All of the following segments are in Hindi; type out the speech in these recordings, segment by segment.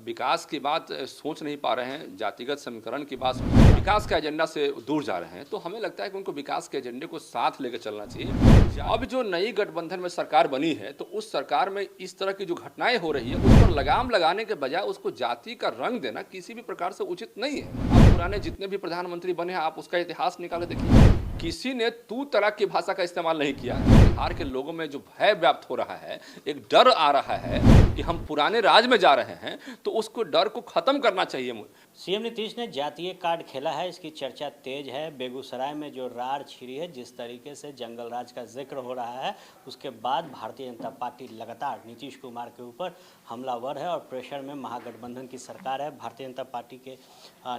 विकास की बात सोच नहीं पा रहे हैं, जातिगत समीकरण की बात, विकास के एजेंडा से दूर जा रहे हैं, तो हमें लगता है कि उनको विकास के एजेंडे को साथ लेकर चलना चाहिए। अब जो नई गठबंधन में सरकार बनी है, तो उस सरकार में इस तरह की जो घटनाएं हो रही है, उस पर लगाम लगाने के बजाय उसको जाति का रंग देना किसी भी प्रकार से उचित नहीं है। अब पुराने जितने भी प्रधानमंत्री बने हैं, आप उसका इतिहास निकाल के देखिए, किसी ने तू तड़ाक की भाषा का इस्तेमाल नहीं किया। बिहार के लोगों में जो भय व्याप्त हो रहा है, एक डर आ रहा है कि हम पुराने राज में जा रहे हैं, तो उसको डर को खत्म करना चाहिए। सीएम नीतीश ने जातीय कार्ड खेला है, इसकी चर्चा तेज है। बेगूसराय में जो रार छिड़ी है, जिस तरीके से जंगल राज का जिक्र हो रहा है, उसके बाद भारतीय जनता पार्टी लगातार नीतीश कुमार के ऊपर हमलावर है और प्रेशर में महागठबंधन की सरकार है। भारतीय जनता पार्टी के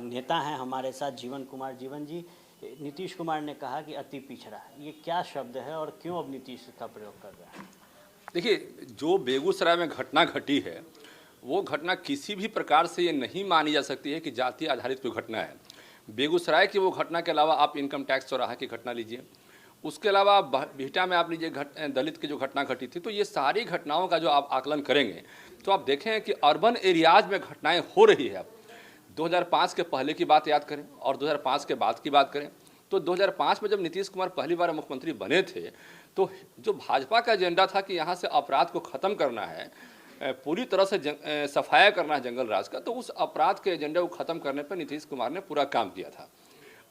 नेता हैं हमारे साथ जीवन कुमार। जीवन जी, नीतीश कुमार ने कहा कि अति पिछड़ा, ये क्या शब्द है और क्यों अब नीतीश का प्रयोग कर रहे हैं? देखिए, जो बेगूसराय में घटना घटी है, वो घटना किसी भी प्रकार से ये नहीं मानी जा सकती है कि जाति आधारित कोई घटना है। बेगूसराय की वो घटना के अलावा आप इनकम टैक्स चौराहा की घटना लीजिए, उसके अलावा बिहटा में आप लीजिए दलित की जो घटना घटी थी, तो ये सारी घटनाओं का जो आप आकलन करेंगे तो आप देखें कि अर्बन एरियाज में घटनाएं हो रही है। 2005 के पहले की बात याद करें और 2005 के बाद की बात करें, तो 2005 में जब नीतीश कुमार पहली बार मुख्यमंत्री बने थे, तो जो भाजपा का एजेंडा था कि यहाँ से अपराध को ख़त्म करना है, पूरी तरह से सफाया करना है जंगल राज का, तो उस अपराध के एजेंडे को ख़त्म करने पर नीतीश कुमार ने पूरा काम किया था।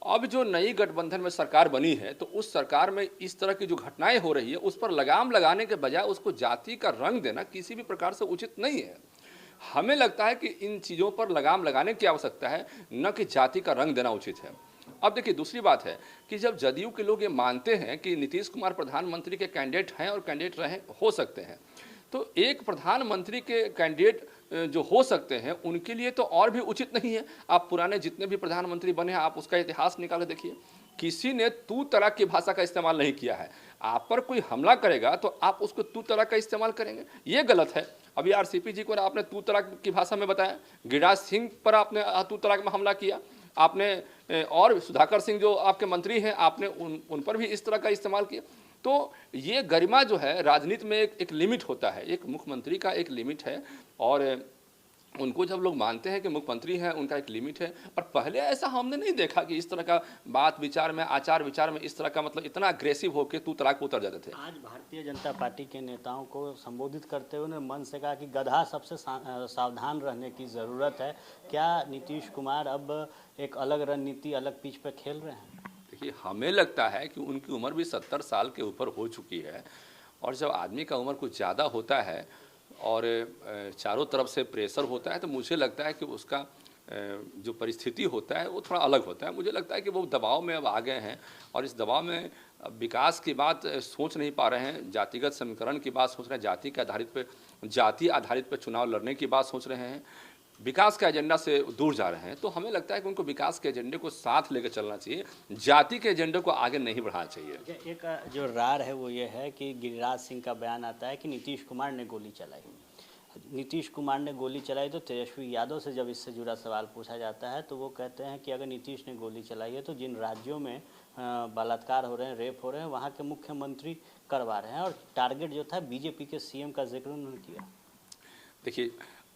अब जो नई गठबंधन में सरकार बनी है, तो उस सरकार में इस तरह की जो घटनाएं हो रही है, उस पर लगाम लगाने के बजाय उसको जाति का रंग देना किसी भी प्रकार से उचित नहीं है। हमें लगता है कि इन चीज़ों पर लगाम लगाने की आवश्यकता है, न कि जाति का रंग देना उचित है। अब देखिए, दूसरी बात है कि जब जदयू के लोग ये मानते हैं कि नीतीश कुमार प्रधानमंत्री के कैंडिडेट हैं और कैंडिडेट रहे हो सकते हैं, तो एक प्रधानमंत्री के कैंडिडेट जो हो सकते हैं उनके लिए तो और भी उचित नहीं है। आप पुराने जितने भी प्रधानमंत्री बने हैं, आप उसका इतिहास निकाल के देखिए, किसी ने तू तड़ाक की भाषा का इस्तेमाल नहीं किया है। आप पर कोई हमला करेगा तो आप उसको तू तड़ाक का इस्तेमाल करेंगे, ये गलत है। अभी आरसीपी जी को आपने तू तड़ाक की भाषा में बताया, गिरिराज सिंह पर आपने तू तड़ाक में हमला किया, आपने और सुधाकर सिंह जो आपके मंत्री हैं, आपने उन पर भी इस तरह का इस्तेमाल किया। तो ये गरिमा जो है, राजनीति में एक लिमिट होता है, एक मुख्यमंत्री का एक लिमिट है, और उनको जब लोग मानते हैं कि मुख्यमंत्री हैं, उनका एक लिमिट है। और पहले ऐसा हमने नहीं देखा कि इस तरह का बात विचार में, आचार विचार में इस तरह का मतलब इतना अग्रेसिव होकर तू तड़ाक पे उतर जाते थे। आज भारतीय जनता पार्टी के नेताओं को संबोधित करते हुए उन्होंने मन से कहा कि गधा सबसे सावधान रहने की ज़रूरत है। क्या नीतीश कुमार अब एक अलग रणनीति, अलग पिच पर खेल रहे हैं? देखिए, हमें लगता है कि उनकी उम्र भी 70 साल के ऊपर हो चुकी है, और जब आदमी का उम्र कुछ ज़्यादा होता है और चारों तरफ से प्रेशर होता है, तो मुझे लगता है कि उसका जो परिस्थिति होता है वो थोड़ा अलग होता है। मुझे लगता है कि वो दबाव में अब आ गए हैं, और इस दबाव में विकास की बात सोच नहीं पा रहे हैं, जातिगत समीकरण की बात सोच रहे हैं, जाति आधारित पे चुनाव लड़ने की बात सोच रहे हैं, विकास के एजेंडा से दूर जा रहे हैं। तो हमें लगता है कि उनको विकास के एजेंडे को साथ लेकर चलना चाहिए, जाति के एजेंडे को आगे नहीं बढ़ाना चाहिए। एक जो रार है वो ये है कि गिरिराज सिंह का बयान आता है कि नीतीश कुमार ने गोली चलाई। नीतीश कुमार ने गोली चलाई, तो तेजस्वी यादव से जब इससे जुड़ा सवाल पूछा जाता है तो वो कहते हैं कि अगर नीतीश ने गोली चलाई है तो जिन राज्यों में बलात्कार हो रहे हैं, रेप हो रहे हैं, वहाँ के मुख्यमंत्री करवा रहे हैं, और टारगेट जो था बीजेपी के सीएम का जिक्र उन्होंने किया। देखिए,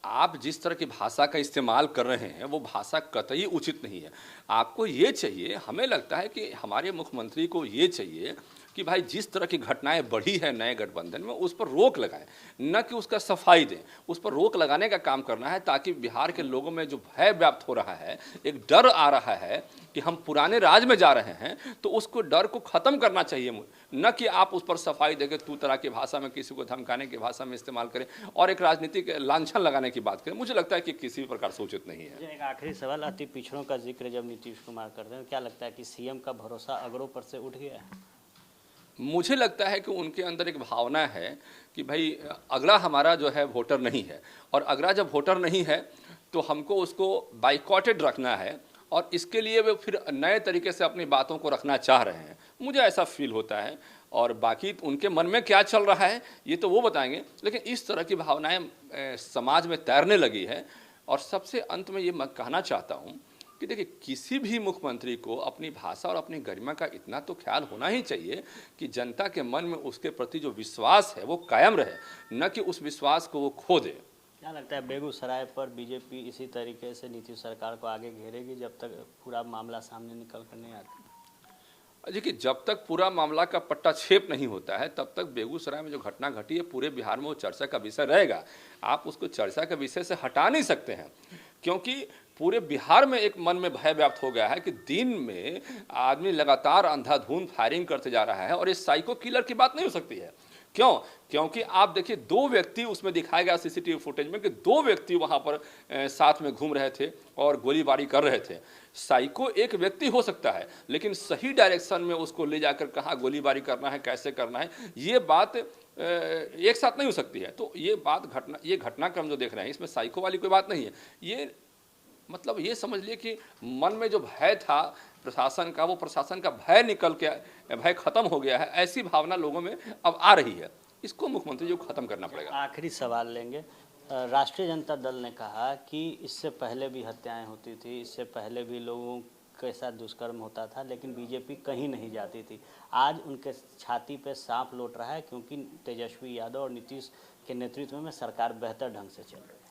आप जिस तरह की भाषा का इस्तेमाल कर रहे हैं वो भाषा कतई उचित नहीं है। आपको ये चाहिए, हमें लगता है कि हमारे मुख्यमंत्री को ये चाहिए कि भाई जिस तरह की घटनाएं बढ़ी है नए गठबंधन में, उस पर रोक लगाएं, न कि उसका सफाई दें। उस पर रोक लगाने का काम करना है, ताकि बिहार के लोगों में जो भय व्याप्त हो रहा है, एक डर आ रहा है कि हम पुराने राज में जा रहे हैं, तो उसको डर को ख़त्म करना चाहिए, न कि आप उस पर सफाई देकर तू तरह की भाषा में, किसी को धमकाने की भाषा में इस्तेमाल करें और एक राजनीतिक लांछन लगाने की बात करें। मुझे लगता है कि किसी भी प्रकार से उचित नहीं है। एक आखिरी सवाल, अति पिछड़ों का जिक्र जब नीतीश कुमार करते हैं, क्या लगता है कि सीएम का भरोसा अगड़ों पर से उठ गया है? मुझे लगता है कि उनके अंदर एक भावना है कि भाई अगला हमारा जो है वोटर नहीं है, और अगला जब वोटर नहीं है तो हमको उसको बाइकॉटेड रखना है, और इसके लिए वे फिर नए तरीके से अपनी बातों को रखना चाह रहे हैं। मुझे ऐसा फील होता है, और बाकी उनके मन में क्या चल रहा है ये तो वो बताएंगे, लेकिन इस तरह की भावनाएं समाज में तैरने लगी है। और सबसे अंत में ये मैं कहना चाहता हूँ कि देखिए, किसी भी मुख्यमंत्री को अपनी भाषा और अपनी गरिमा का इतना तो ख्याल होना ही चाहिए कि जनता के मन में उसके प्रति जो विश्वास है वो कायम रहे, न कि उस विश्वास को वो खो दे। क्या लगता है बेगूसराय पर बीजेपी इसी तरीके से नीतीश सरकार को आगे घेरेगी जब तक पूरा मामला सामने निकल कर नहीं आता? देखिए, जब तक पूरा मामला का पट्टाक्षेप नहीं होता है तब तक बेगूसराय में जो घटना घटी है पूरे बिहार में वो चर्चा का विषय रहेगा। आप उसको चर्चा के विषय से हटा नहीं सकते हैं, क्योंकि पूरे बिहार में एक मन में भय व्याप्त हो गया है कि दिन में आदमी लगातार अंधाधुंध फायरिंग करते जा रहा है और इस साइको किलर की बात नहीं हो सकती है। क्यों? क्योंकि आप देखिए, दो व्यक्ति उसमें दिखाया गया सीसीटीवी फुटेज में कि दो व्यक्ति वहां पर साथ में घूम रहे थे और गोलीबारी कर रहे थे। साइको एक व्यक्ति हो सकता है, लेकिन सही डायरेक्शन में उसको ले जाकर कहाँ गोलीबारी करना है, कैसे करना है, ये बात एक साथ नहीं हो सकती है। तो ये घटनाक्रम जो देख रहे हैं इसमें साइको वाली कोई बात नहीं है। ये मतलब ये समझ लिए कि मन में जो भय था प्रशासन का, वो प्रशासन का भय निकल के भय खत्म हो गया है, ऐसी भावना लोगों में अब आ रही है। इसको मुख्यमंत्री जी को खत्म करना पड़ेगा। आखिरी सवाल लेंगे। राष्ट्रीय जनता दल ने कहा कि इससे पहले भी हत्याएं होती थी, इससे पहले भी लोगों के साथ दुष्कर्म होता था, लेकिन बीजेपी कहीं नहीं जाती थी। आज उनके छाती पे सांप लौट रहा है क्योंकि तेजस्वी यादव और नीतीश के नेतृत्व में सरकार बेहतर ढंग से चल रही है।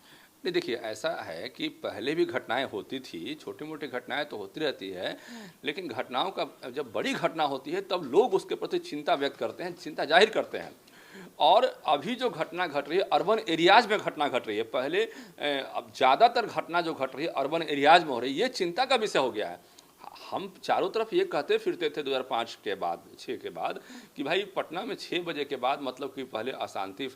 नहीं, देखिए, ऐसा है कि पहले भी घटनाएं होती थी, छोटी मोटी घटनाएं तो होती रहती है, लेकिन घटनाओं का जब बड़ी घटना होती है तब लोग उसके प्रति चिंता व्यक्त करते हैं, चिंता जाहिर करते हैं। और अभी जो घटना घट रही है अर्बन एरियाज में घटना घट रही है, पहले अब ज़्यादातर घटना जो घट रही है अर्बन एरियाज में हो रही है, ये चिंता का विषय हो गया है। हम चारों तरफ ये कहते फिरते थे 2005 के बाद 6 के बाद कि भाई पटना में 6 बजे के बाद मतलब कि पहले अशांति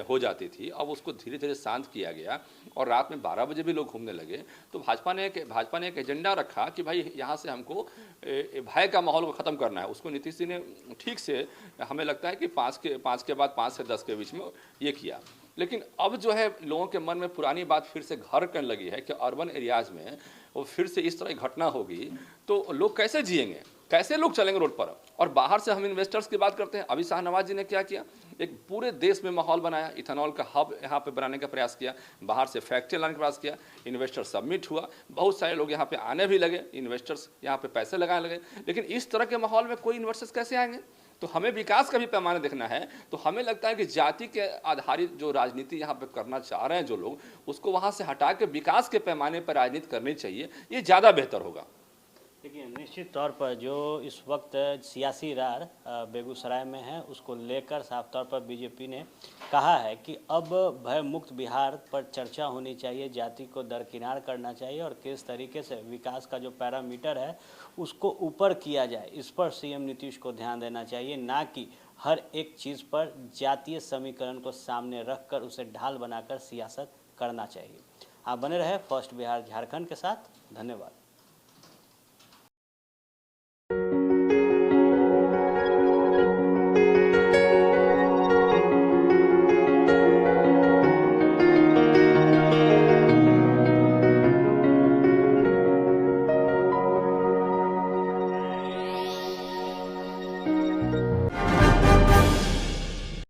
हो जाती थी, अब उसको धीरे धीरे शांत किया गया और रात में 12 बजे भी लोग घूमने लगे। तो भाजपा ने एक एजेंडा रखा कि भाई यहाँ से हमको भय का माहौल को ख़त्म करना है। उसको नीतीश जी ने ठीक से, हमें लगता है कि 5 के बाद 5 से 10 के बीच में ये किया। लेकिन अब जो है लोगों के मन में पुरानी बात फिर से घर करने लगी है कि अर्बन एरियाज़ में वो फिर से इस तरह की घटना होगी तो लोग कैसे जिएंगे, कैसे लोग चलेंगे रोड पर। और बाहर से हम इन्वेस्टर्स की बात करते हैं, अभी शाहनवाज जी ने क्या किया, एक पूरे देश में माहौल बनाया, इथेनॉल का हब यहाँ पे बनाने का प्रयास किया, बाहर से फैक्ट्री लाने का प्रयास किया, इन्वेस्टर सबमिट हुआ, बहुत सारे लोग यहाँ पे आने भी लगे, इन्वेस्टर्स यहाँ पे पैसे लगाने लगे। लेकिन इस तरह के माहौल में कोई इन्वेस्टर्स कैसे आएंगे? तो हमें विकास का भी पैमाना देखना है। तो हमें लगता है कि जाति के आधारित जो राजनीति यहाँ पे करना चाह रहे हैं जो लोग, उसको वहाँ से हटा के विकास के पैमाने पर राजनीति करनी चाहिए, ये ज़्यादा बेहतर होगा। देखिए, निश्चित तौर पर जो इस वक्त सियासी रार बेगूसराय में है उसको लेकर साफ तौर पर बीजेपी ने कहा है कि अब भय मुक्त बिहार पर चर्चा होनी चाहिए, जाति को दरकिनार करना चाहिए और किस तरीके से विकास का जो पैरामीटर है उसको ऊपर किया जाए, इस पर सीएम नीतीश को ध्यान देना चाहिए, ना कि हर एक चीज़ पर जातीय समीकरण को सामने रखकर उसे ढाल बनाकर सियासत करना चाहिए। आप बने रहे फर्स्ट बिहार झारखंड के साथ। धन्यवाद।